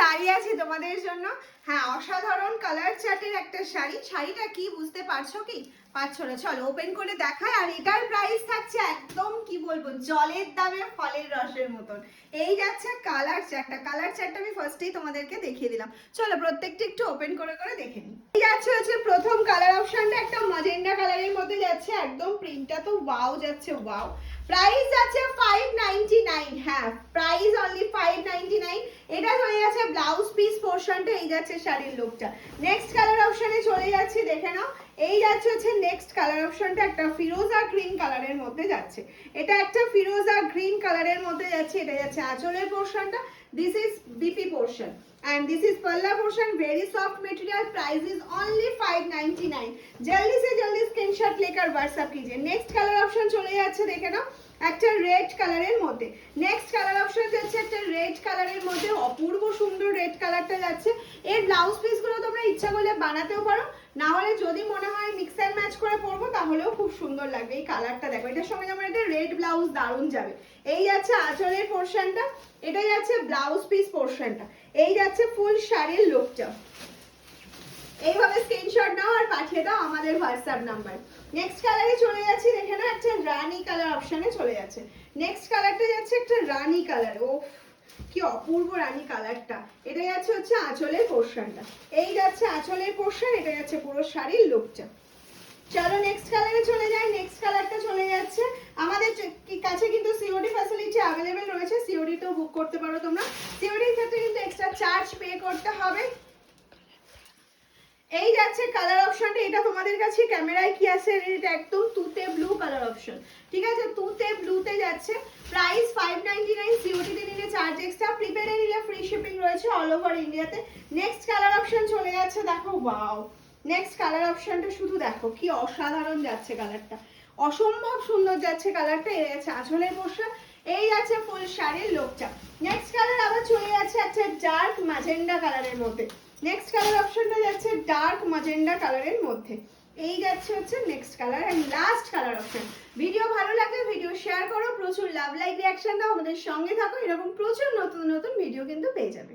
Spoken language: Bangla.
শাড়ি আছে তোমাদের জন্য। হ্যাঁ, অসাধারণ কালার চার্টের একটা শাড়ি। শাড়িটা কি বুঝতে পারছো কি? পাচ্ছ না? চলো ওপেন করে দেখায়। আর এটার প্রাইস থাকছে একদম কি বলবো, জলের দামে ফলের রসের মতন। এই যাচ্ছে কালার চার্টটা। কালার চার্টটা আমি ফার্স্টেই তোমাদেরকে দেখিয়ে দিলাম। চলো প্রত্যেকটা একটু ওপেন করে করে দেখে নিই। এই যাচ্ছে হচ্ছে প্রথম কালার অপশনটা, একটা ম্যাজেন্ডা কালারের মধ্যে যাচ্ছে। একদম প্রিন্টটা তো ওয়াও যাচ্ছে, ওয়াও। প্রাইস আছে 599। হ্যাঁ, প্রাইস অনলি 599। এটা হয়ে যাচ্ছে ব্লাউজ পিস পোরশনটা। এই যাচ্ছে শাড়ির লুকটা। নেক্সট কালার অপশনে চলে যাচ্ছি, দেখে নাও। এই যাচ্ছে হচ্ছে নেক্সট কালার অপশনটা, একটা ফিরোজা গ্রিন কালারের মধ্যে যাচ্ছে। এটা একটা ফিরোজা গ্রিন কালারের মধ্যে যাচ্ছে। এটা যাচ্ছে আঁচলের পোরশনটা। This is BP portion and this is palla portion, very soft material. Price is only 599। जल्दी से जल्दी स्क्रीनशॉट लेकर व्हाट्सएप कीजिए। नेक्स्ट कलर ऑप्शन চলে যাচ্ছে, দেখে নাও, একটা রেড কালারের মধ্যে। নেক্সট কালার অপশন যাচ্ছে একটা রেড কালারের মধ্যে, অপূর্ব সুন্দর রেড কালারটা যাচ্ছে। এর ব্লাউজ পিসগুলো তোমরা ইচ্ছা করলে বানাতেও পারো, না হলে যদি মনে হয় মিক্স অ্যান্ড ম্যাচ করে পরবো তাহলেও খুব সুন্দর লাগবে। এই কালারটা দেখো, এটার সঙ্গে যেমন একটা রেড ব্লাউজ দারুণ যাবে। এই যাচ্ছে আঁচলের পোরশনটা, এটা যাচ্ছে ব্লাউজ পিস পোরশনটা, এই যাচ্ছে ফুল শাড়ির লুকটা। এইভাবে স্ক্রিনশট নাও আর পাঠিয়ে দাও আমাদের হোয়াটসঅ্যাপ নাম্বার। নেক্সট কালারে চলে যাচ্ছি, দেখে নাও, একটা রানী কালার অপশনে চলে যাচ্ছে। নেক্সট কালারটা যাচ্ছে একটা রানী কালার। ও কি অপূর্ব রানী কালারটা। এটা যাচ্ছে হচ্ছে আঁচলের পোরশনটা, এই যাচ্ছে আঁচলের পোরশন, এটা যাচ্ছে পুরো শাড়ির লুকটা। চলো নেক্সট কালারে চলে যাই। নেক্সট কালারটা চলে যাচ্ছে, আমাদের কাছে কিন্তু সিওডি ফ্যাসিলিটি অ্যাভেলেবেল রয়েছে, সিওডিতেও বুক করতে পারো তোমরা। সিওডির ক্ষেত্রে কিন্তু এক্সট্রা চার্জ পে করতে হবে। এই যাচ্ছে কালার অপশনটা, এটা তোমাদের কাছে ক্যামেরায় কি আছে, এটা একদম তুতে ব্লু কালার অপশন, ঠিক আছে, তুতে ব্লুতে যাচ্ছে। প্রাইস 599। সিওডিতে নিলে চার্জ এক্সট্রা, প্রিপেডে নিলে ফ্রি শিপিং রয়েছে অল ওভার ইন্ডিয়াতে। নেক্সট কালার অপশন চলে যাচ্ছে, দেখো ওয়াও। নেক্সট কালার অপশনটা শুধু দেখো কি অসাধারণ যাচ্ছে কালারটা, অসম্ভব সুন্দর যাচ্ছে কালারটা। এই যাচ্ছে আঁচলের পোরশন, এই যাচ্ছে ফুল শাড়ির লুকটা। নেক্সট কালার আবার চলে যাচ্ছে একটা ডার্ক ম্যাজেন্ডা কালারের মধ্যে। নেক্সট কালার অপশনটা যাচ্ছে ডার্ক ম্যাজেন্ডা কালারের মধ্যে, এই যাচ্ছে হচ্ছে next colour and last colour option. Video ভালো লাগলে ভিডিও শেয়ার করো, প্রচুর লাভ লাইক রিঅ্যাকশন দাও, আমাদের সঙ্গে থাকো, এরকম প্রচুর নতুন নতুন ভিডিও কিন্তু পেয়ে যাবে।